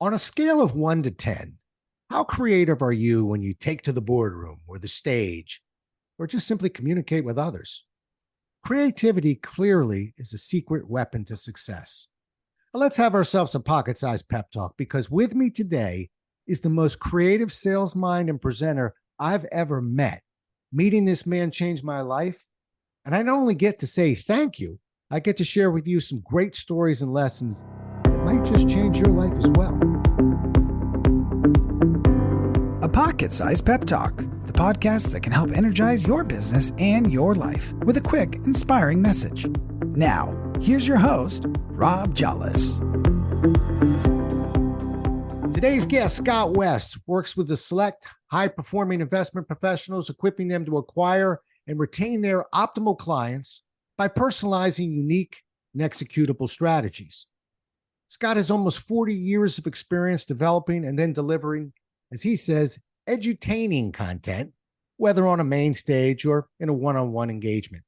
On a scale of 1 to 10, how creative are you when you take to the boardroom or the stage or just simply communicate with others? Creativity clearly is a secret weapon to success. Well, let's have ourselves a pocket sized pep talk because with me today is the most creative sales mind and presenter I've ever met. Meeting this man changed my life. And I not only get to say thank you, I get to share with you some great stories and lessons that might just change your life as well. A Pocket Sized Pep Talk, the podcast that can help energize your business and your life with a quick, inspiring message. Now, here's your host, Rob Jollis. Today's guest, Scott West, works with the select high-performing investment professionals, equipping them to acquire and retain their optimal clients by personalizing unique and executable strategies. Scott has almost 40 years of experience developing and then delivering, as he says, edutaining content, whether on a main stage or in a one-on-one engagement.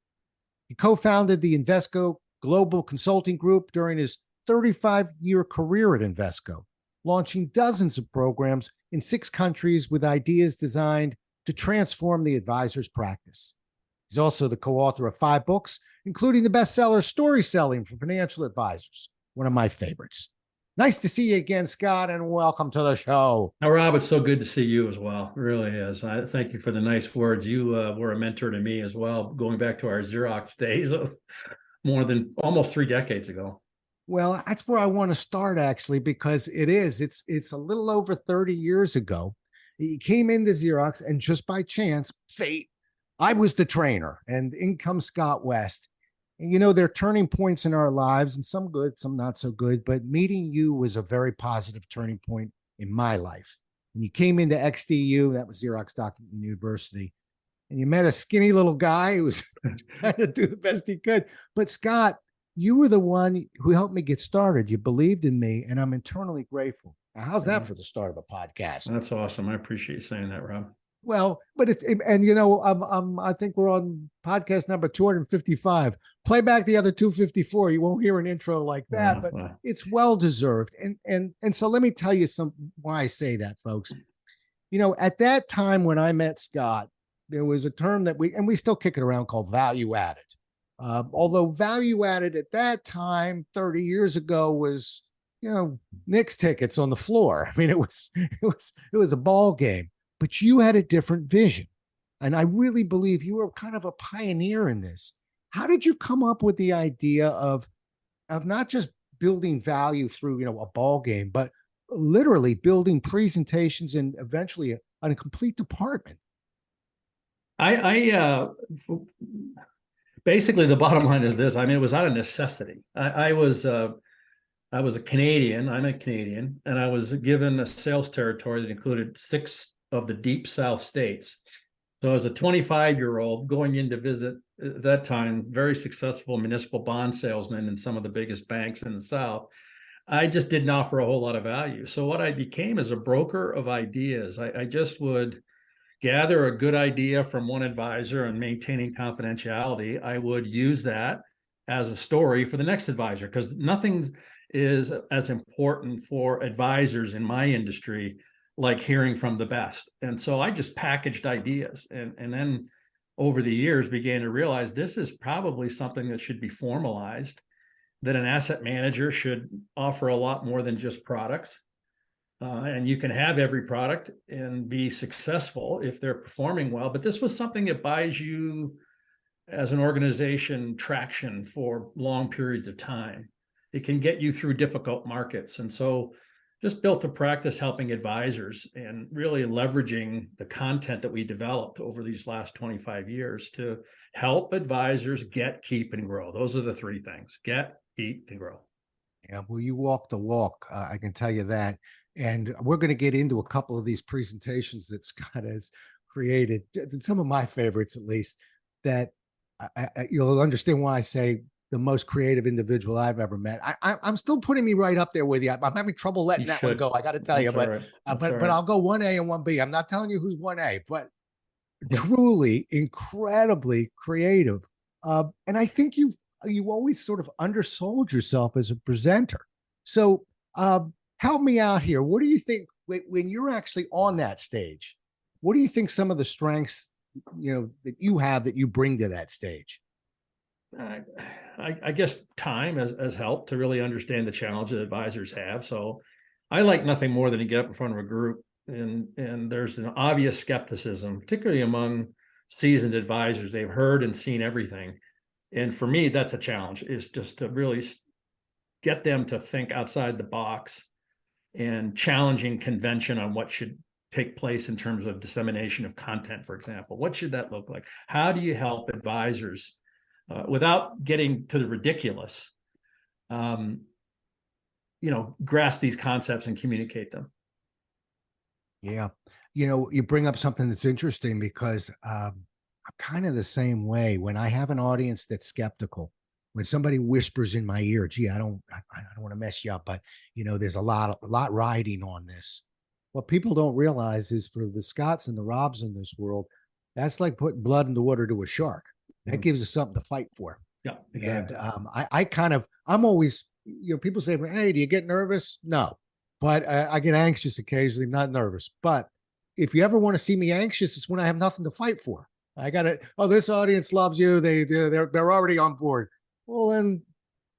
He co-founded the Invesco Global Consulting Group during his 35-year career at Invesco, launching dozens of programs in 6 countries with ideas designed to transform the advisor's practice. He's also the co-author of 5 books, including the bestseller Story Selling for Financial Advisors, one of my favorites. Nice to see you again, Scott, and welcome to the show. Now, Rob, it's so good to see you as well. It really is. I thank you for the nice words. You were a mentor to me as well, going back to our Xerox days of more than almost 3 decades ago. Well, that's where I want to start, actually, because it's a little over 30 years ago. He came into Xerox, and just by chance, fate, I was the trainer, and in comes Scott West. And, you know, there are turning points in our lives, and some good, some not so good, but meeting you was a very positive turning point in my life. When you came into XDU, that was Xerox Document University, and you met a skinny little guy who was trying to do the best he could. But Scott, you were the one who helped me get started. You believed in me, and I'm eternally grateful. Now, how's that for the start of a podcast? That's awesome. I appreciate you saying that, Rob. Well, but and you know, I think we're on podcast number 255. Play back the other 254. You won't hear an intro like that, but it's well deserved. And so let me tell you why I say that, folks. You know, at that time when I met Scott, there was a term that we still kick it around called value added. Although value added at that time, 30 years ago, was, you know, Knicks tickets on the floor. I mean, it was a ball game. But you had a different vision. And I really believe you were kind of a pioneer in this. How did you come up with the idea of not just building value through, you know, a ball game, but literally building presentations and eventually a complete department? Basically the bottom line is this. I mean, it was out of necessity. I was a Canadian. I'm a Canadian, and I was given a sales territory that included 6 of the deep South states. So as a 25-year-old going in to visit, at that time, very successful municipal bond salesman in some of the biggest banks in the South, I just didn't offer a whole lot of value. So what I became is a broker of ideas. I just would gather a good idea from one advisor and maintaining confidentiality. I would use that as a story for the next advisor, because nothing is as important for advisors in my industry like hearing from the best. And so I just packaged ideas and then over the years began to realize this is probably something that should be formalized, that an asset manager should offer a lot more than just products. And you can have every product and be successful if they're performing well. But this was something that buys you as an organization traction for long periods of time. It can get you through difficult markets. And so just built a practice helping advisors and really leveraging the content that we developed over these last 25 years to help advisors get, keep, and grow. Those are the 3 things: get, keep, and grow. Yeah, well, you walk the walk. I can tell you that. And we're going to get into a couple of these presentations that Scott has created, some of my favorites at least, that you'll understand why I say the most creative individual I've ever met. I'm still putting me right up there with you. I'm having trouble letting that one go. I got to tell you, but I'll go 1A and 1B. I'm not telling you who's 1A, but truly incredibly creative. And I think you always sort of undersold yourself as a presenter. So help me out here. What do you think when you're actually on that stage? What do you think some of the strengths, that you have that you bring to that stage? I guess time has helped to really understand the challenge that advisors have. So I like nothing more than to get up in front of a group and there's an obvious skepticism, particularly among seasoned advisors. They've heard and seen everything. And for me, that's a challenge, is just to really get them to think outside the box and challenging convention on what should take place in terms of dissemination of content, for example. What should that look like? How do you help advisors without getting to the ridiculous, grasp these concepts and communicate them? Yeah. You bring up something that's interesting because I'm kind of the same way. When I have an audience that's skeptical, when somebody whispers in my ear, gee, I don't want to mess you up, but there's a lot riding on this. What people don't realize is, for the Scotts and the Robs in this world, that's like putting blood in the water to a shark. That gives us something to fight for. Yeah, exactly. And I'm always, people say, hey, do you get nervous? No, but I get anxious occasionally, not nervous. But if you ever want to see me anxious, it's when I have nothing to fight for. I got it. Oh, this audience loves you. They're already on board. Well, then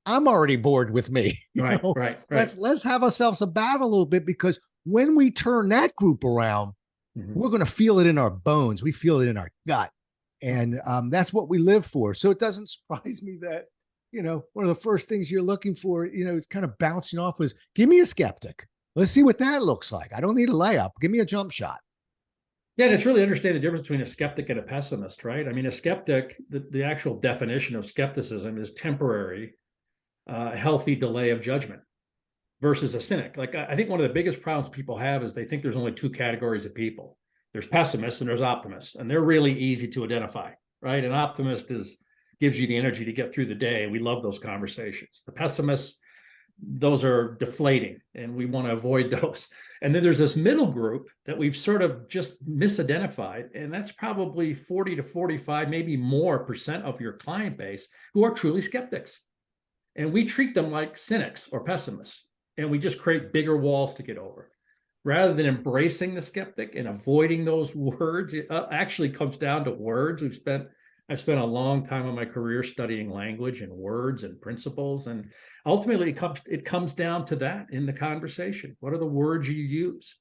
I'm already bored with me. Right. Let's have ourselves a battle a little bit, because when we turn that group around, we're going to feel it in our bones. We feel it in our gut. And that's what we live for. So it doesn't surprise me that, one of the first things you're looking for, is kind of bouncing off is, give me a skeptic. Let's see what that looks like. I don't need a layup. Give me a jump shot. Yeah, and it's really understanding the difference between a skeptic and a pessimist, right? I mean, a skeptic, the actual definition of skepticism is temporary, healthy delay of judgment, versus a cynic. Like, I think one of the biggest problems people have is they think there's only two categories of people. There's pessimists and there's optimists, and they're really easy to identify, right? An optimist gives you the energy to get through the day. We love those conversations. The pessimists, those are deflating, and we want to avoid those. And then there's this middle group that we've sort of just misidentified, and that's probably 40 to 45, maybe more % of your client base who are truly skeptics. And we treat them like cynics or pessimists, and we just create bigger walls to get over. Rather than embracing the skeptic and avoiding those words, it actually comes down to words. I've spent a long time in my career studying language and words and principles, and ultimately it comes down to that in the conversation. What are the words you use?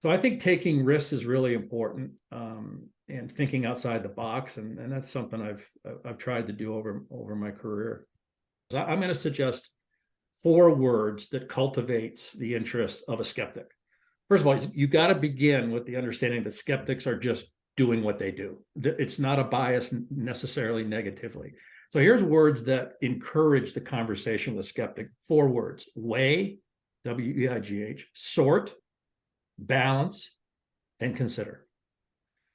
So I think taking risks is really important, and thinking outside the box, and that's something I've tried to do over my career. So I'm going to suggest 4 words that cultivates the interest of a skeptic. First of all, you got to begin with the understanding that skeptics are just doing what they do. It's not a bias necessarily negatively. So here's words that encourage the conversation with a skeptic. 4 words: weigh, W-E-I-G-H, sort, balance, and consider.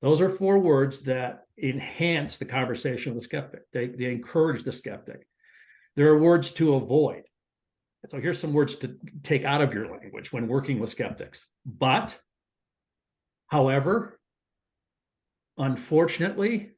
Those are 4 words that enhance the conversation with the skeptic. They encourage the skeptic. There are words to avoid. So here's some words to take out of your language when working with skeptics. But, however, unfortunately,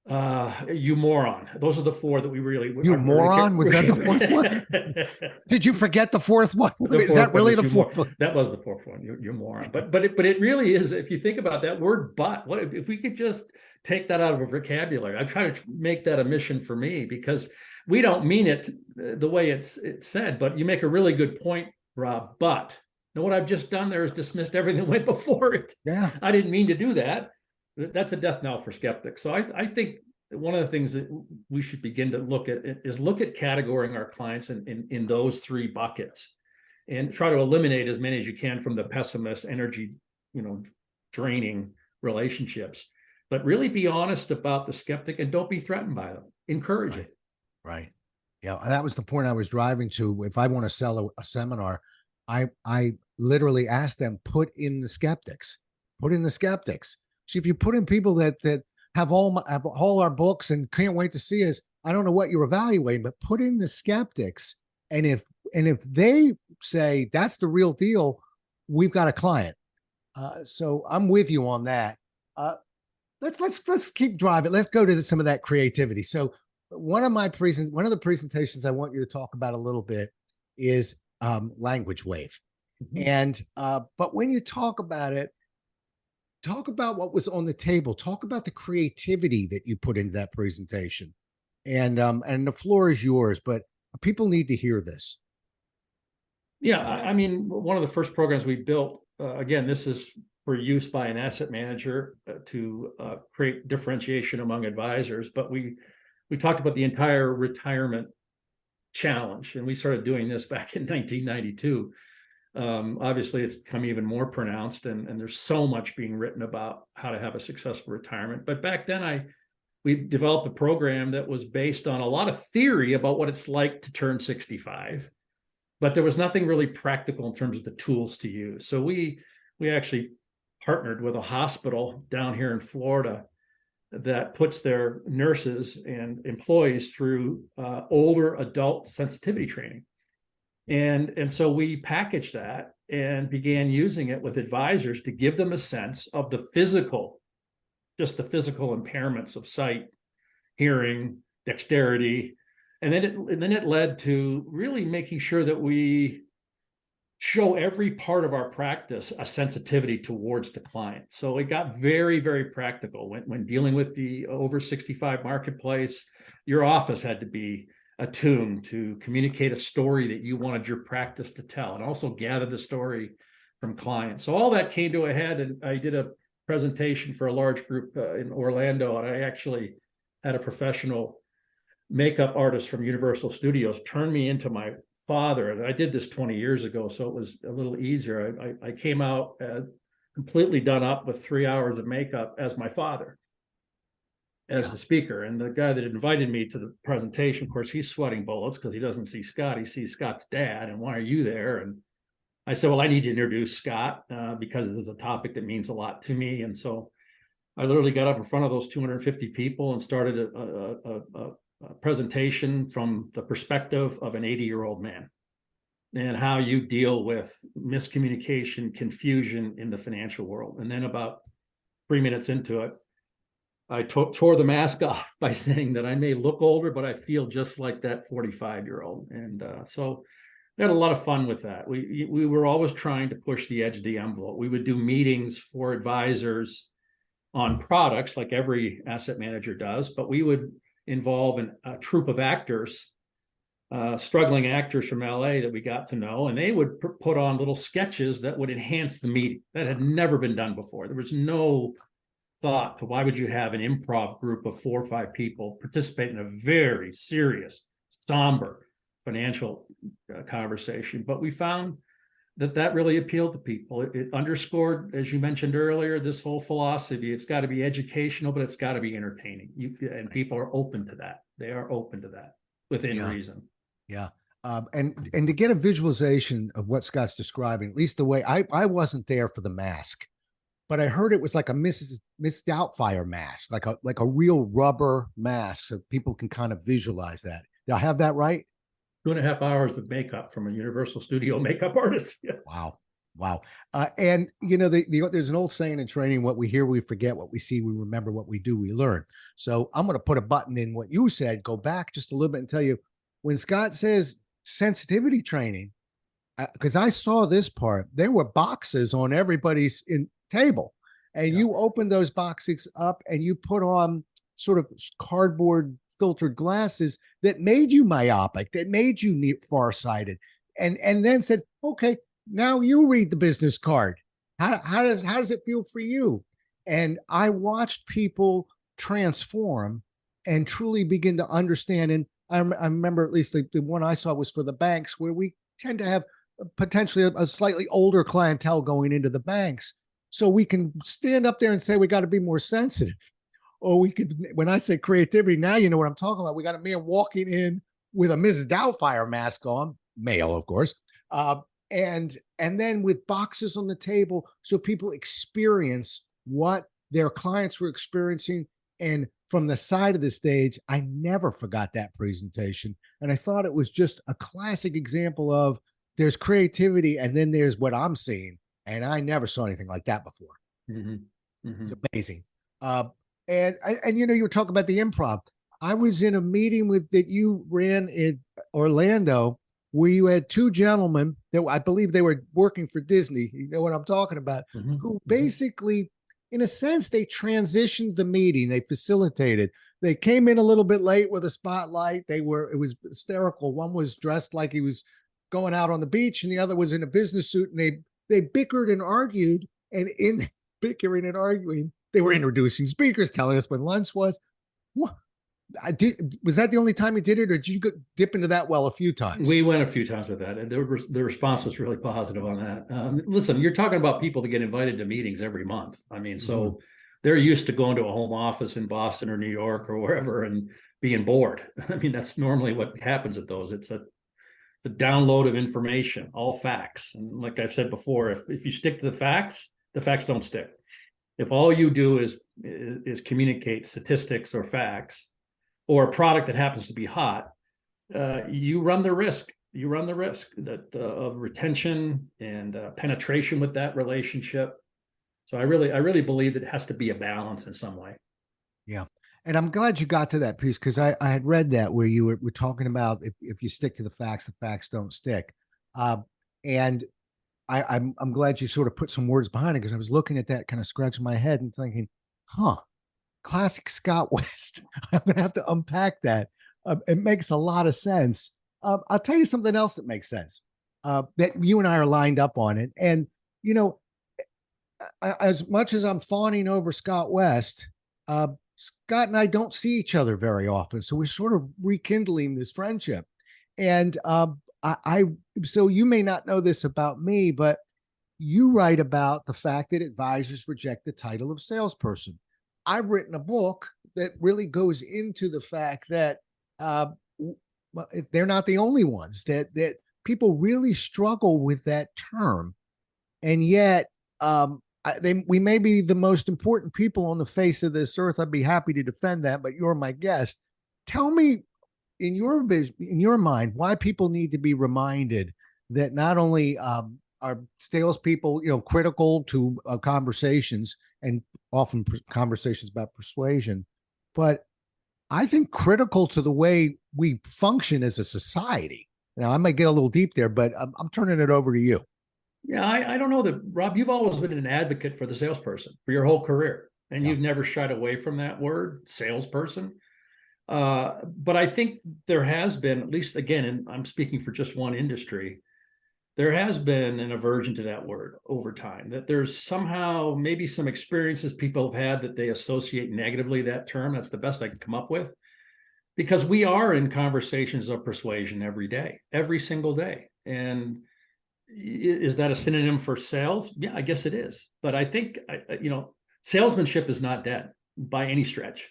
you moron. Those are the 4 that we really... You moron? Was that the 4th one? Did you forget the 4th one? Is that really the 4th one? That was the 4th one. You moron. But it really is, if you think about that word, but, what if we could just take that out of a vocabulary? I try to make that a mission for me, because we don't mean it the way it's said, but you make a really good point, Rob. But what I've just done there is dismissed everything that went before it. Yeah, I didn't mean to do that. That's a death knell for skeptics. So I think one of the things that we should begin to look at is categorizing our clients in those 3 buckets, and try to eliminate as many as you can from the pessimist, energy, draining relationships. But really be honest about the skeptic, and don't be threatened by them. Encourage it. Right. Yeah, that was the point I was driving to. If I want to sell a seminar, I literally ask them, put in the skeptics. See, if you put in people that have all our books and can't wait to see us, I don't know what you're evaluating, but put in the skeptics. And if they say that's the real deal, we've got a client. So I'm with you on that. Let's keep driving. Let's go to some of that creativity. So one of the presentations I want you to talk about a little bit is language wave. Mhm. And but when you talk about it, talk about what was on the table. Talk about the creativity that you put into that presentation. And the floor is yours, but people need to hear this. Yeah, I mean, one of the first programs we built, again, this is for use by an asset manager to create differentiation among advisors. But we talked about the entire retirement challenge, and we started doing this back in 1992. Obviously, it's become even more pronounced, and there's so much being written about how to have a successful retirement. But back then, we developed a program that was based on a lot of theory about what it's like to turn 65, but there was nothing really practical in terms of the tools to use. So we actually partnered with a hospital down here in Florida that puts their nurses and employees through older adult sensitivity training. And so we packaged that and began using it with advisors to give them a sense of the physical, just the physical impairments of sight, hearing, dexterity. And then it led to really making sure that we show every part of our practice a sensitivity towards the client. So it got very, very practical when dealing with the over 65 marketplace. Your office had to be attuned to communicate a story that you wanted your practice to tell, and also gather the story from clients. So all that came to a head, and I did a presentation for a large group in Orlando, and I actually had a professional makeup artist from Universal Studios turn me into my father. And I did this 20 years ago, so it was a little easier. I came out completely done up with 3 hours of makeup as my father, as the speaker. And the guy that invited me to the presentation, of course, he's sweating bullets because he doesn't see Scott. He sees Scott's dad. And why are you there? And I said, well, I need to introduce Scott because this is a topic that means a lot to me. And so I literally got up in front of those 250 people and started a presentation from the perspective of an 80-year-old man, and how you deal with miscommunication, confusion in the financial world. And then about 3 minutes into it, I tore the mask off by saying that I may look older, but I feel just like that 45-year-old. And so we had a lot of fun with that. We were always trying to push the edge of the envelope. We would do meetings for advisors on products like every asset manager does, but we would involve a troupe of actors, struggling actors from LA that we got to know, and they would put on little sketches that would enhance the meeting. That had never been done before. There was no thought to why would you have an improv group of 4 or 5 people participate in a very serious, somber financial conversation. But we found that really appealed to people. It underscored, as you mentioned earlier, this whole philosophy. It's got to be educational, but it's got to be entertaining. And people are open to that. They are open to that within reason. Yeah. And to get a visualization of what Scott's describing, at least the way I wasn't there for the mask, but I heard it was like a Miss Doubtfire mask, like a real rubber mask, so people can kind of visualize that. Did I have that right? 2.5 hours of makeup from a Universal Studio makeup artist. Yeah. Wow. And there's an old saying in training: what we hear, we forget; what we see, we remember; what we do, we learn. So I'm going to put a button in what you said, go back just a little bit and tell you, when Scott says sensitivity training, because I saw this part, there were boxes on everybody's table, and you opened those boxes up and you put on sort of cardboard filtered glasses that made you myopic, that made you farsighted, and then said, okay, now you read the business card. How does it feel for you? And I watched people transform and truly begin to understand. And I remember, at least the one I saw was for the banks, where we tend to have potentially a slightly older clientele going into the banks. So we can stand up there and say, we got to be more sensitive. Or we could, when I say creativity, now you know what I'm talking about. We got a man walking in with a Mrs. Doubtfire mask on, male, of course, and then with boxes on the table, so people experience what their clients were experiencing. And from the side of the stage, I never forgot that presentation, and I thought it was just a classic example of there's creativity, and then there's what I'm seeing, and I never saw anything like that before. Mm-hmm. Mm-hmm. It's amazing. And you were talking about the improv. I was in a meeting that you ran in Orlando, where you had two gentlemen that I believe they were working for Disney. You know what I'm talking about? Who basically, in a sense, they transitioned the meeting. They facilitated. They came in a little bit late with a spotlight. It was hysterical. One was dressed like he was going out on the beach, and the other was in a business suit. And they bickered and argued. And in bickering and arguing, they were introducing speakers, telling us when lunch was. What? Was that the only time you did it, or did you dip into that well a few times? We went a few times with that, and the response was really positive on that. Listen, you're talking about people that get invited to meetings every month. I mean, so they're used to going to a home office in Boston or New York or wherever and being bored. I mean, that's normally what happens at those. It's a download of information, all facts. And like I've said before, if you stick to the facts don't stick. If all you do is communicate statistics or facts, or a product that happens to be hot, you run the risk. You run the risk that of retention and penetration with that relationship. So I really believe that it has to be a balance in some way. Yeah, and I'm glad you got to that piece, because I had read that where you were talking about if you stick to the facts don't stick. And I'm glad you sort of put some words behind it, because I was looking at that, kind of scratching my head and thinking, classic Scott West. I'm going to have to unpack that. It makes a lot of sense. I'll tell you something else that makes sense, that you and I are lined up on it. And, you know, as much as I'm fawning over Scott West, Scott and I don't see each other very often. So we're sort of rekindling this friendship. And so you may not know this about me, but you write about the fact that advisors reject the title of salesperson. I've written a book that really goes into the fact that they're not the only ones, that people really struggle with that term. And yet we may be the most important people on the face of this earth. I'd be happy to defend that, but you're my guest. Tell me, in your mind, why people need to be reminded that not only are salespeople, critical to conversations, and often conversations about persuasion, but I think critical to the way we function as a society. Now, I might get a little deep there, but I'm turning it over to you. Yeah, I don't know that, Rob, you've always been an advocate for the salesperson for your whole career, and you've never shied away from that word, salesperson. But I think there has been, at least again, and I'm speaking for just one industry, there has been an aversion to that word over time, that there's somehow maybe some experiences people have had that they associate negatively that term. That's the best I can come up with, because we are in conversations of persuasion every day, every single day. And is that a synonym for sales? Yeah, I guess it is. But I think, salesmanship is not dead by any stretch.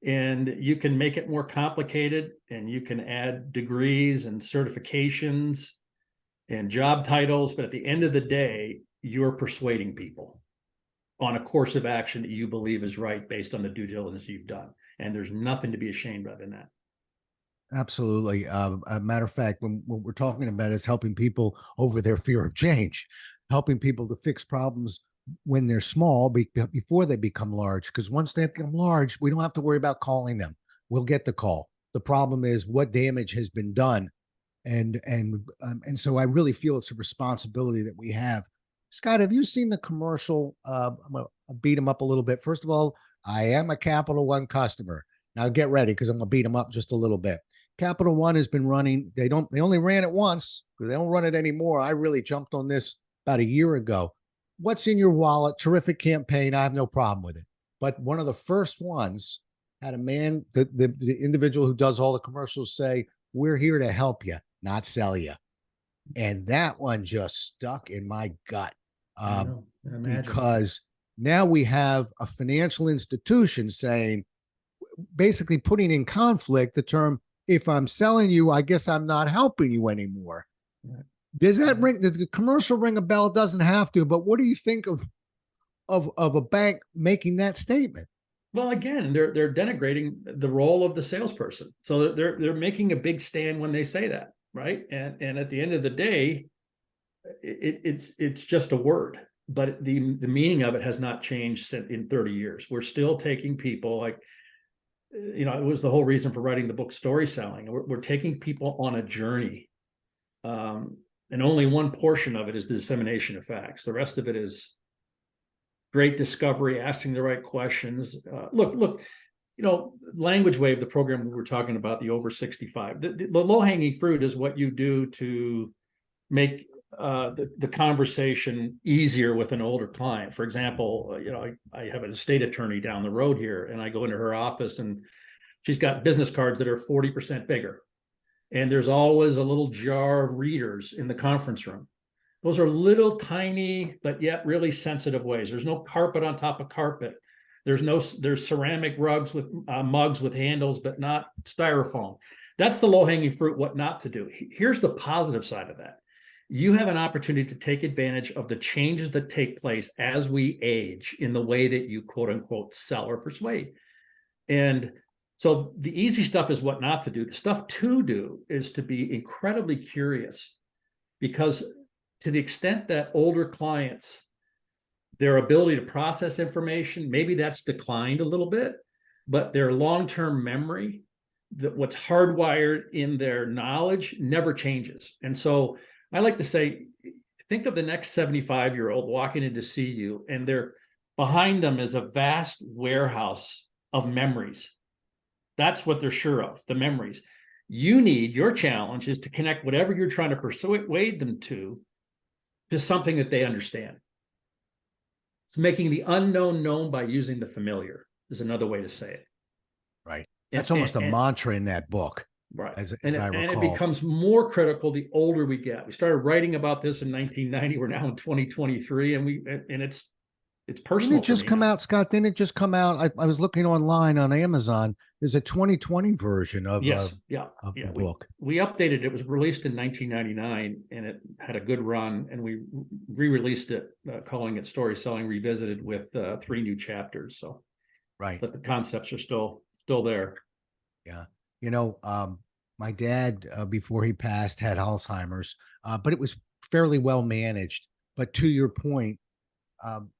And you can make it more complicated, and you can add degrees and certifications and job titles. But at the end of the day, you're persuading people on a course of action that you believe is right based on the due diligence you've done. And there's nothing to be ashamed of in that. Absolutely. A matter of fact, what we're talking about is helping people over their fear of change, helping people to fix problems when they're small before they become large. Because once they become large, we don't have to worry about calling them. We'll get the call. The problem is what damage has been done. And so I really feel it's a responsibility that we have. Scott, have you seen the commercial? I'm going to beat him up a little bit. First of all, I am a Capital One customer. Now get ready, because I'm going to beat him up just a little bit. Capital One has been running. They only ran it once, but they don't run it anymore. I really jumped on this about a year ago. What's in your wallet? Terrific campaign. I have no problem with it. But one of the first ones had a man, the individual who does all the commercials, say, "We're here to help you, not sell you." And that one just stuck in my gut, because now we have a financial institution saying, basically putting in conflict the term, if I'm selling you, I guess I'm not helping you anymore. Right. Does that ring? Does the commercial ring a bell? It doesn't have to, but what do you think of a bank making that statement? Well, again, they're denigrating the role of the salesperson. So they're making a big stand when they say that, right? And at the end of the day, it's just a word, but the meaning of it has not changed in 30 years. We're still taking people like, it was the whole reason for writing the book Story Selling. We're taking people on a journey And only one portion of it is the dissemination of facts. The rest of it is great discovery, asking the right questions. Look, Language Wave, the program we were talking about, the over 65, the low-hanging fruit is what you do to make the conversation easier with an older client. For example, I have an estate attorney down the road here, and I go into her office and she's got business cards that are 40% bigger. And there's always a little jar of readers in the conference room. Those are little tiny, but yet really sensitive ways. There's no carpet on top of carpet. There's ceramic rugs with mugs with handles, but not styrofoam. That's the low-hanging fruit, what not to do. Here's the positive side of that. You have an opportunity to take advantage of the changes that take place as we age in the way that you quote unquote sell or persuade. And so the easy stuff is what not to do. The stuff to do is to be incredibly curious, because to the extent that older clients, their ability to process information, maybe that's declined a little bit, but their long-term memory, what's hardwired in their knowledge never changes. And so I like to say, think of the next 75-year-old walking in to see you, and behind them is a vast warehouse of memories. That's what they're sure of, the memories. Your challenge is to connect whatever you're trying to persuade them to something that they understand. It's making the unknown known by using the familiar is another way to say it. Right. That's almost a mantra in that book. Right. As I recall. And it becomes more critical the older we get. We started writing about this in 1990. We're now in 2023, and it's personal. Didn't it just come out, Scott? Didn't it just come out? I was looking online on Amazon. There's a 2020 version of the book. We updated it. It was released in 1999, and it had a good run. And we re-released it, calling it Story Selling Revisited, with 3 new chapters. So, right. But the concepts are still there. Yeah. My dad, before he passed, had Alzheimer's, but it was fairly well managed. But to your point,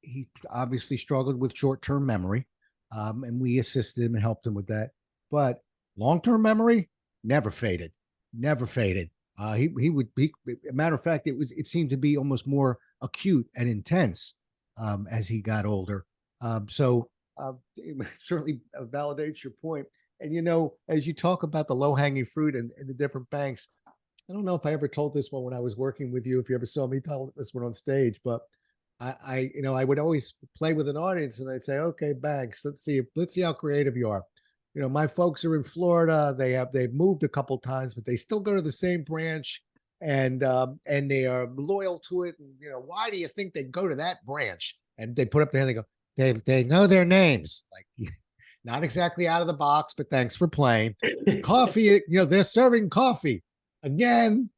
he obviously struggled with short-term memory, and we assisted him and helped him with that. But long-term memory never faded. He would be, a matter of fact, it seemed to be almost more acute and intense as he got older. So it certainly validates your point. And, as you talk about the low-hanging fruit and the different banks, I don't know if I ever told this one when I was working with you, if you ever saw me tell this one on stage, but I would always play with an audience, and I'd say, okay, banks, let's see how creative you are. My folks are in Florida. They've moved a couple times, but they still go to the same branch, and they are loyal to it. And, why do you think they go to that branch? And they put up their hand, they go, they know their names. Like, not exactly out of the box, but thanks for playing. Coffee, they're serving coffee. Again,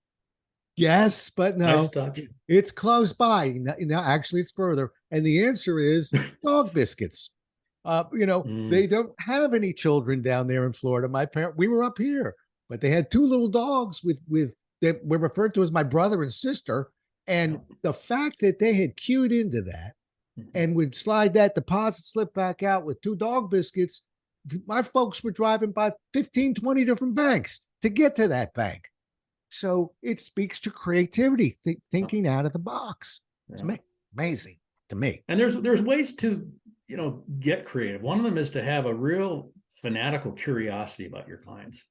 yes, but no. Nice touch. It's close by. Actually, it's further. And the answer is dog biscuits. They don't have any children down there in Florida. We were up here, but they had 2 little dogs that were referred to as my brother and sister. And the fact that they had cued into that and would slide that deposit slip back out with 2 dog biscuits, my folks were driving by 15, 20 different banks to get to that bank. So it speaks to creativity, thinking out of the box. It's amazing to me. And there's ways to, get creative. One of them is to have a real fanatical curiosity about your clients.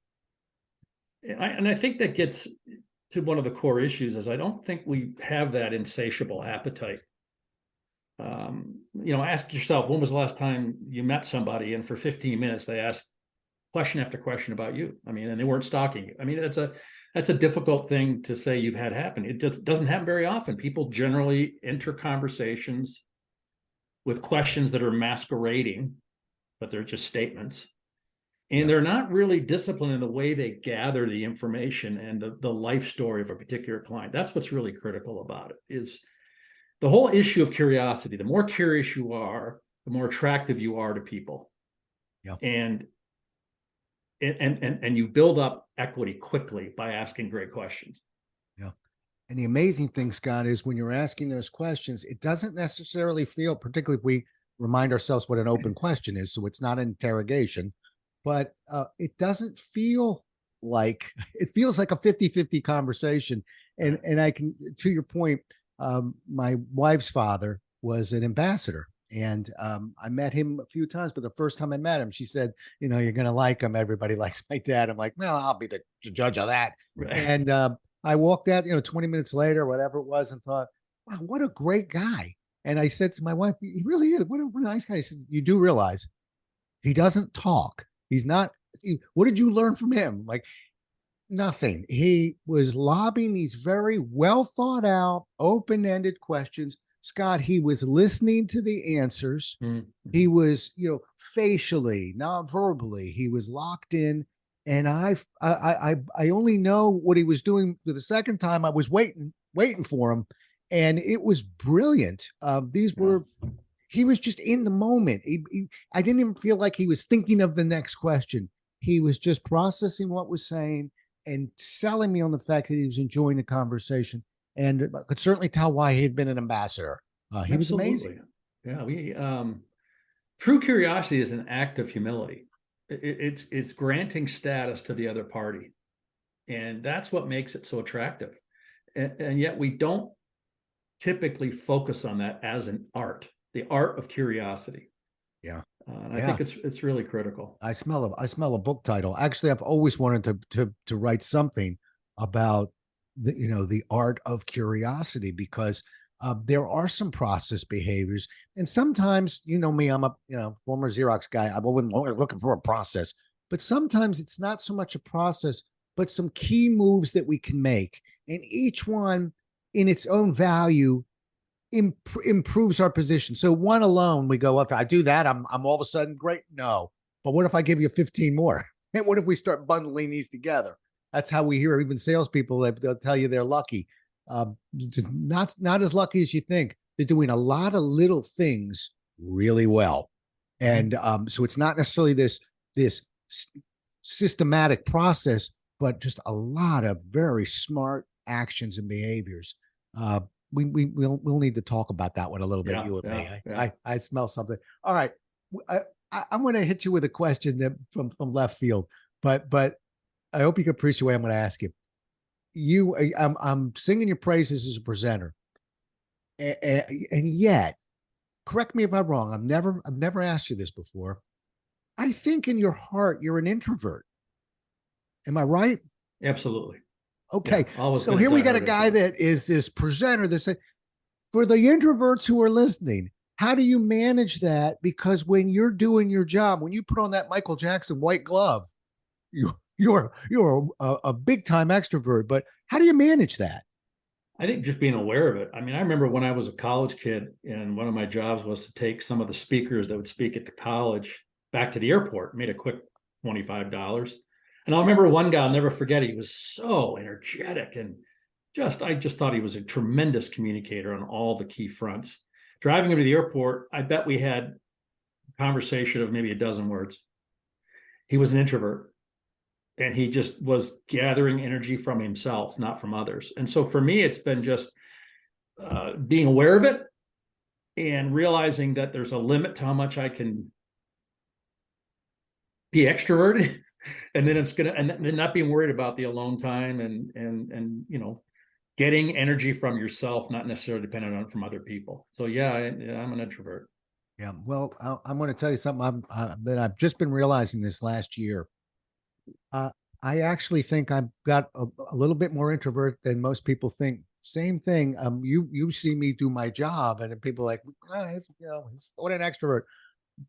And I think that gets to one of the core issues, is I don't think we have that insatiable appetite. Ask yourself, when was the last time you met somebody and for 15 minutes they asked question after question about you? And they weren't stalking you. That's a difficult thing to say you've had happen. It just doesn't happen very often. People generally enter conversations with questions that are masquerading, but they're just statements. And they're not really disciplined in the way they gather the information and the life story of a particular client. That's what's really critical about it, is the whole issue of curiosity. The more curious you are, the more attractive you are to people. Yeah. And you build up equity quickly by asking great questions. Yeah. And the amazing thing, Scott, is when you're asking those questions, it doesn't necessarily feel, particularly if we remind ourselves what an open question is, so it's not an interrogation, but it doesn't feel like, it feels like a 50-50 conversation. And I can, to your point, my wife's father was an ambassador. And I met him a few times, but the first time I met him, she said, you're going to like him. Everybody likes my dad. I'm like, well, I'll be the judge of that. Right. And I walked out, 20 minutes later, whatever it was, and thought, wow, what a great guy. And I said to my wife, he really is. What a nice guy. He said, you do realize he doesn't talk. He's not. What did you learn from him? Like, nothing. He was lobbing these very well thought out, open ended questions. Scott, he was listening to the answers. Mm-hmm. He was, facially, not verbally, he was locked in. And I only know what he was doing for the second time. I was waiting for him, and it was brilliant. He was just in the moment. I didn't even feel like he was thinking of the next question. He was just processing what was saying and selling me on the fact that he was enjoying the conversation. And I could certainly tell why he had been an ambassador. He was amazing. Yeah, true curiosity is an act of humility. It's granting status to the other party, and that's what makes it so attractive. And yet we don't typically focus on that as an art, the art of curiosity. Yeah. And I think it's really critical. I smell a book title. Actually, I've always wanted to write something about the art of curiosity, because there are some process behaviors, and sometimes, me, I'm a former Xerox guy. I'm always looking for a process, but sometimes it's not so much a process, but some key moves that we can make, and each one in its own value improves our position. So one alone, we go, if I do that, I'm all of a sudden great. No, but what if I give you 15 more? And what if we start bundling these together? That's how we hear even salespeople. They'll tell you they're lucky. Not as lucky as you think. They're doing a lot of little things really well, and so it's not necessarily this systematic process, but just a lot of very smart actions and behaviors. We'll need to talk about that one a little bit. You and me. I smell something. All right, I'm going to hit you with a question that from left field, but I hope you can appreciate the way I'm going to ask you. I'm singing your praises as a presenter, and yet, correct me if I'm wrong. I've never asked you this before. I think in your heart you're an introvert. Am I right? Absolutely. Okay. Yeah, so here we got a guy that is this presenter that said, for the introverts who are listening, how do you manage that? Because when you're doing your job, when you put on that Michael Jackson white glove, you're a big time extrovert. But how do you manage that? I think just being aware of it. I mean, I remember when I was a college kid, and one of my jobs was to take some of the speakers that would speak at the college back to the airport, made a quick $25. And I'll remember one guy, I'll never forget, he was so energetic, and I just thought he was a tremendous communicator on all the key fronts. Driving him to the airport, I bet we had a conversation of maybe a dozen words. He was an introvert, and he just was gathering energy from himself, not from others. And so for me, it's been just being aware of it and realizing that there's a limit to how much I can be extroverted. And then and not being worried about the alone time and getting energy from yourself, not necessarily dependent on it from other people. So yeah, I'm an introvert. Yeah. Well, I'm going to tell you something that I've just been realizing this last year. I actually think I've got a little bit more introvert than most people think. Same thing. You see me do my job, and then people are like, what an extrovert.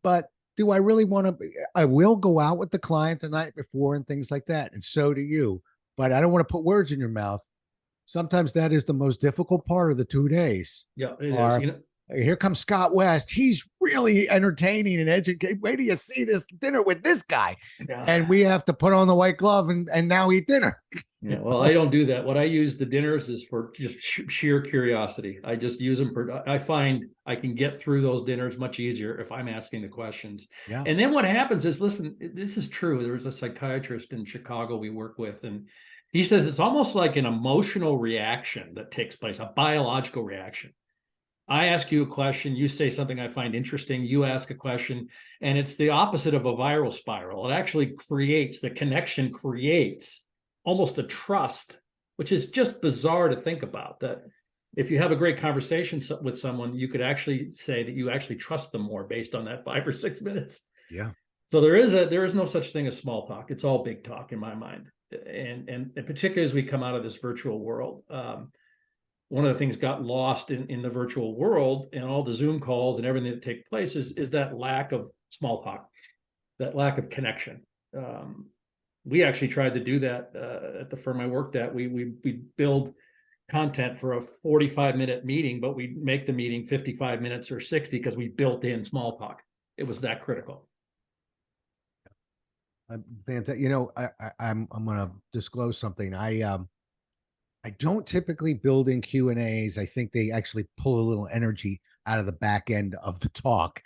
But do I really want to? I will go out with the client the night before and things like that, and so do you. But I don't want to put words in your mouth. Sometimes that is the most difficult part of the 2 days. Yeah, it is. Here comes Scott West. He's really entertaining and educating. Wait till you see this dinner with this guy. Yeah. And we have to put on the white glove and now eat dinner. Yeah, well, I don't do that. What I use the dinners is for just sheer curiosity. I just use them I find I can get through those dinners much easier if I'm asking the questions. Yeah. And then what happens is, listen, this is true. There was a psychiatrist in Chicago we work with, and he says it's almost like an emotional reaction that takes place, a biological reaction. I ask you a question, you say something I find interesting, you ask a question, and it's the opposite of a viral spiral. It actually creates almost a trust which is just bizarre to think about, that if you have a great conversation with someone, you could actually say that you actually trust them more based on that 5 or 6 minutes. Yeah. So there is no such thing as small talk. It's all big talk in my mind. And particularly as we come out of this virtual world, one of the things got lost in the virtual world and all the Zoom calls and everything that take place is that lack of small talk, that lack of connection. We actually tried to do that at the firm I worked at. We build content for a 45-minute meeting, but we make the meeting 55 minutes or 60 because we built in small talk. It was that critical. Fantastic. You know, I'm going to disclose something. I don't typically build in Q&As. I think they actually pull a little energy out of the back end of the talk.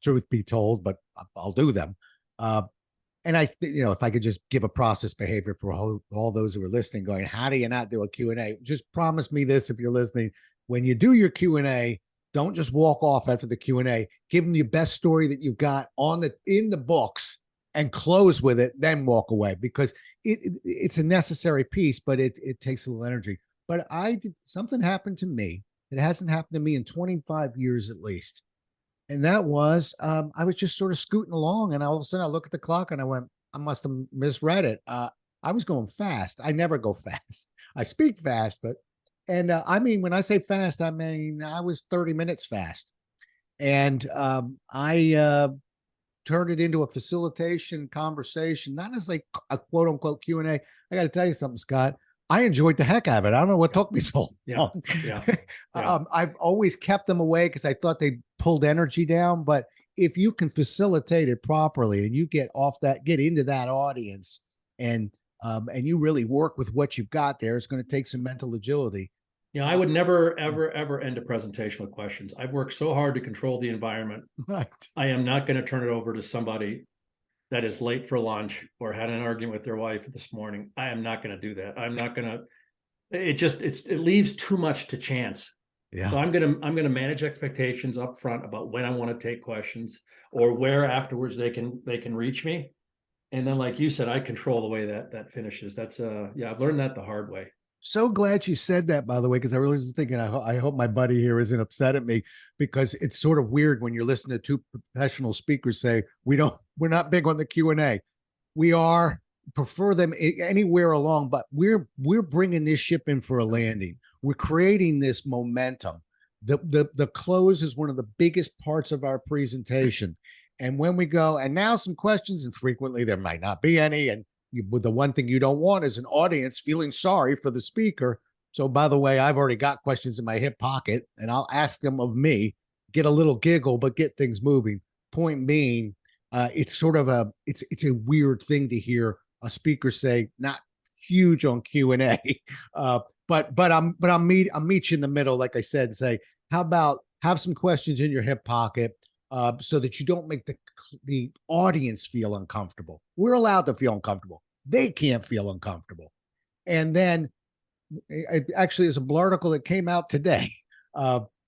Truth be told, but I'll do them. And if I could just give a process behavior for all those who are listening, going, how do you not do a Q&A? Just promise me this if you're listening. When you do your Q&A, don't just walk off after the Q&A. Give them your best story that you've got in the books and close with it, then walk away, because it's a necessary piece, but it takes a little energy. But something happened to me. It hasn't happened to me in 25 years at least. And that was, I was just sort of scooting along, and all of a sudden I look at the clock and I went, I must have misread it. I was going fast. I never go fast. I speak fast, I mean, when I say fast, I mean, I was 30 minutes fast. And I turned it into a facilitation conversation, not as like a quote unquote Q&A. I got to tell you something, Scott. I enjoyed the heck out of it. I don't know what took me so long. I've always kept them away because I thought they pulled energy down. But if you can facilitate it properly and you get into that audience and you really work with what you've got there, it's going to take some mental agility. Yeah, I would never, ever end a presentation with questions. I've worked so hard to control the environment. Right. I am not going to turn it over to somebody that is late for lunch or had an argument with their wife this morning. I am not going to do that. I'm not going to. It leaves too much to chance. Yeah. So I'm gonna manage expectations up front about when I want to take questions or where afterwards they can reach me, and then, like you said, I control the way that finishes. That's I've learned that the hard way. So glad you said that, by the way, because I really was thinking, I hope my buddy here isn't upset at me, because it's sort of weird when you're listening to two professional speakers say, we're not big on the Q&A. We prefer them anywhere along, but we're bringing this ship in for a landing. We're creating this momentum. The close is one of the biggest parts of our presentation. And when we go, and now some questions, and frequently there might not be any, and the one thing you don't want is an audience feeling sorry for the speaker. So, by the way, I've already got questions in my hip pocket, and I'll ask them of me, get a little giggle, but get things moving. Point being, it's sort of it's a weird thing to hear a speaker say, not huge on Q&A, but I'll meet you in the middle, like I said, and say, how about have some questions in your hip pocket, so that you don't make the audience feel uncomfortable. We're allowed to feel uncomfortable. They can't feel uncomfortable. And then, actually, there's an article that came out today.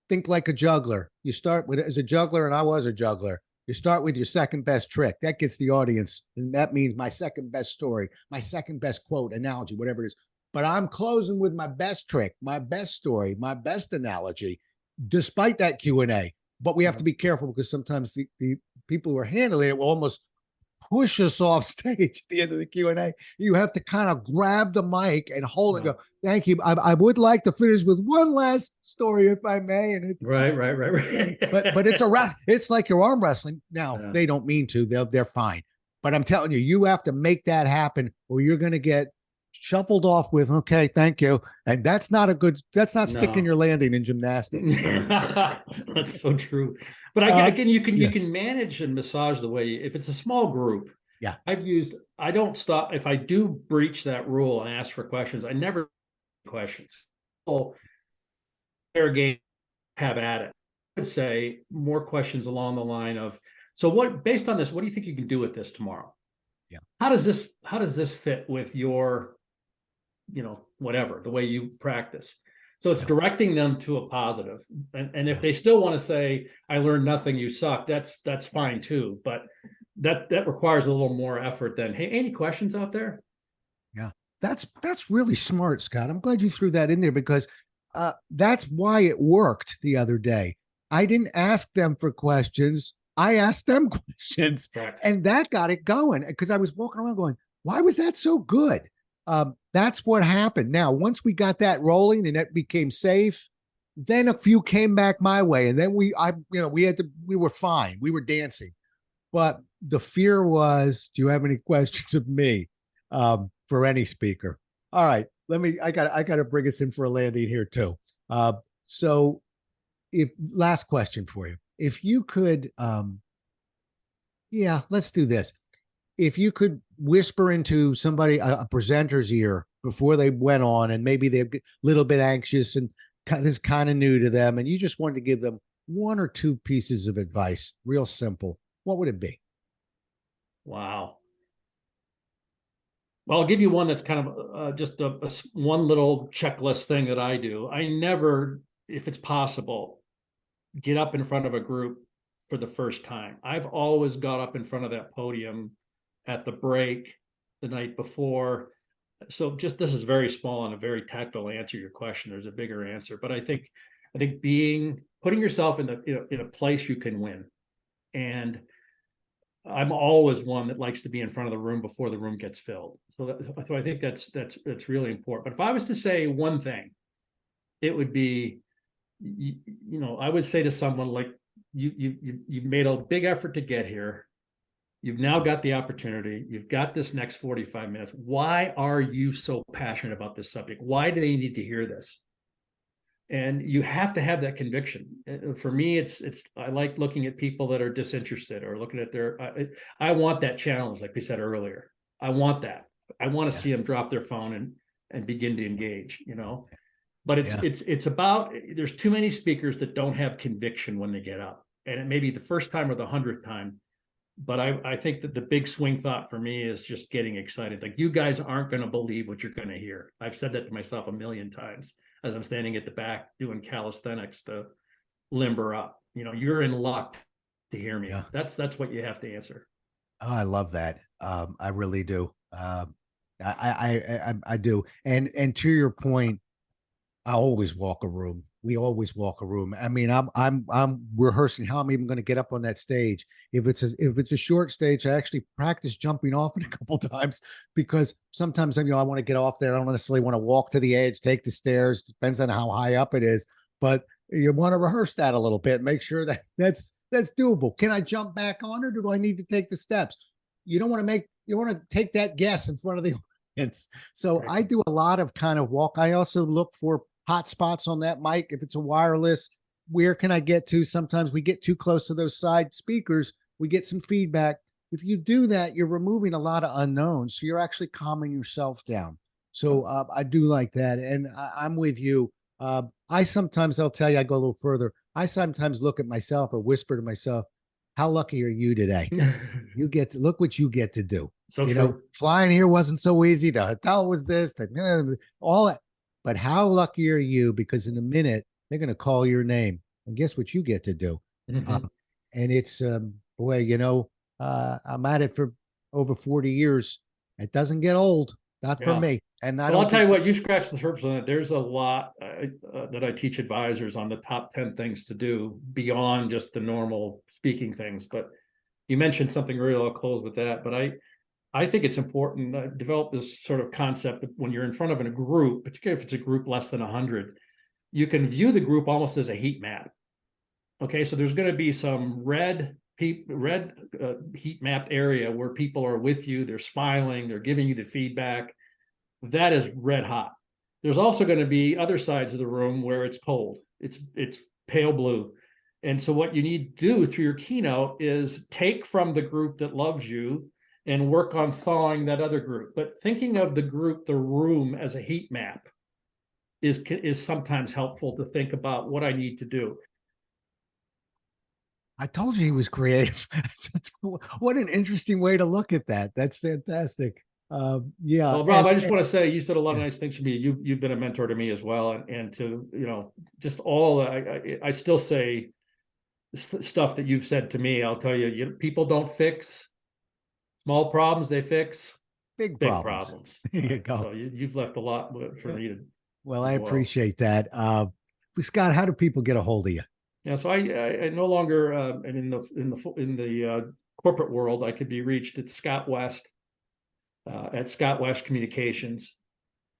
Think like a juggler. You start with, as a juggler, and I was a juggler. You start with your second best trick. That gets the audience, and that means my second best story, my second best quote, analogy, whatever it is. But I'm closing with my best trick, my best story, my best analogy, despite that Q&A. But we have to be careful, because sometimes the people who are handling it will almost push us off stage at the end of the Q&A. You have to kind of grab the mic and hold it. Go, thank you. I would like to finish with one last story, if I may. And right. but it's like your arm wrestling. Now, they don't mean to. They're fine. But I'm telling you, you have to make that happen, or you're going to get shuffled off with, okay, thank you. And that's not sticking your landing in gymnastics. That's so true. But again, you can manage and massage the way, if it's a small group. Yeah. I don't stop. If I do breach that rule and ask for questions, I never questions. So fair game, have at it. I would say more questions along the line of, so based on this, what do you think you can do with this tomorrow? Yeah. How does this fit with your, whatever, the way you practice? So it's directing them to a positive. And if they still want to say, I learned nothing, you suck, that's fine too. But that requires a little more effort than, hey, any questions out there? Yeah. That's really smart, Scott. I'm glad you threw that in there because that's why it worked the other day. I didn't ask them for questions. I asked them questions, Correct. and that got it going because I was walking around going, why was that so good? That's what happened. Now, once we got that rolling and it became safe, then a few came back my way, and then we were fine. We were dancing, but the fear was, do you have any questions of me for any speaker? All right, I got to bring us in for a landing here too. So, if last question for you, if you could, yeah, let's do this. If you could whisper into somebody, a presenter's ear before they went on, and maybe they're a little bit anxious and this kind of new to them, and you just wanted to give them one or two pieces of advice, real simple, what would it be? Wow. Well, I'll give you one that's kind of just one little checklist thing that I do. I never, if it's possible, get up in front of a group for the first time. I've always got up in front of that podium at the break the night before. So just this is very small and a very tactile answer to your question. There's a bigger answer, but I think putting yourself in a place you can win. And I'm always one that likes to be in front of the room before the room gets filled. So I think that's really important. But if I was to say one thing, it would be, I would say to someone like, you've made a big effort to get here. You've now got the opportunity. You've got this next 45 minutes. Why are you so passionate about this subject? Why do they need to hear this? And you have to have that conviction. For me, I like looking at people that are disinterested or looking at I want that challenge, like we said earlier. I want that. I want to see them drop their phone and begin to engage, But it's about, there's too many speakers that don't have conviction when they get up. And it may be the first time or the 100th time. But I think that the big swing thought for me is just getting excited. Like, you guys aren't going to believe what you're going to hear. I've said that to myself a million times as I'm standing at the back doing calisthenics to limber up. You're in luck to hear me. Yeah. That's what you have to answer. Oh, I love that. I really do. I do. And to your point, I always walk a room. We always walk a room. I mean, I'm rehearsing how I'm even going to get up on that stage. If it's a short stage, I actually practice jumping off it a couple times because sometimes I want to get off there. I don't necessarily want to walk to the edge, take the stairs. Depends on how high up it is, but you want to rehearse that a little bit. Make sure that's doable. Can I jump back on, or do I need to take the steps? You want to take that guess in front of the audience. So I do a lot of kind of walk. I also look for hot spots on that mic. If it's a wireless, where can I get to? Sometimes we get too close to those side speakers. We get some feedback. If you do that, you're removing a lot of unknowns. So you're actually calming yourself down. So I do like that. And I'm with you. I'll tell you, I go a little further. I sometimes look at myself or whisper to myself, how lucky are you today? You get to look what you get to do. So true. Flying here wasn't so easy. The hotel was this, all that. But how lucky are you? Because in a minute, they're going to call your name. And guess what you get to do? Mm-hmm. And it's, boy, I'm at it for over 40 years. It doesn't get old. Not for me. And I'll tell you what, you scratch the surface on it. There's a lot that I teach advisors on the top 10 things to do beyond just the normal speaking things. But you mentioned something real. I'll close with that. But I think it's important to develop this sort of concept that when you're in front of a group, particularly if it's a group less than 100, you can view the group almost as a heat map. Okay, so there's going to be some red heat mapped area where people are with you, they're smiling, they're giving you the feedback. That is red hot. There's also going to be other sides of the room where it's cold. It's pale blue. And so what you need to do through your keynote is take from the group that loves you and work on thawing that other group. But thinking of the room as a heat map is sometimes helpful to think about what I need to do. I told you he was creative. That's cool. What an interesting way to look at that. That's fantastic. Yeah. Well, Rob, I just want to say, you said a lot of nice things for me. You've been a mentor to me as well. And to, just all, I still say stuff that you've said to me. I'll tell you, people don't fix small problems, they fix Big big problems. problems. There you Right? go. So you've left a lot for me to. Well, I as well. appreciate that. Scott, how do people get a hold of you? Yeah, so I no longer am in the corporate world. I could be reached at Scott West at Scott West Communications,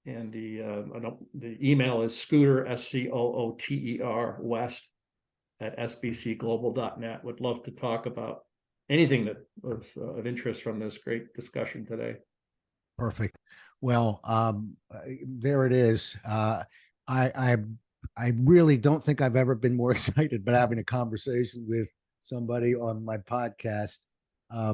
and the email is Scooter SCOOTER West at sbcglobal.net. Would love to talk about anything that was of interest from this great discussion today. Perfect. Well, there it is. I really don't think I've ever been more excited about having a conversation with somebody on my podcast. I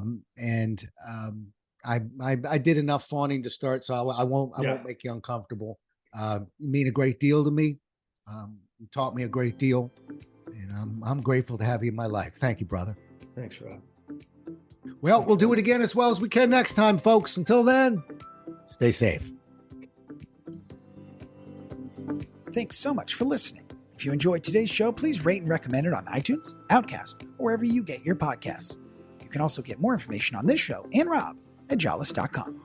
did enough fawning to start, so I won't make you uncomfortable. You mean a great deal to me. You taught me a great deal, and I'm grateful to have you in my life. Thank you, brother. Thanks, Rob. Well, we'll do it again as well as we can next time, folks. Until then, stay safe. Thanks so much for listening. If you enjoyed today's show, please rate and recommend it on iTunes, Outcast, or wherever you get your podcasts. You can also get more information on this show and Rob at jollis.com.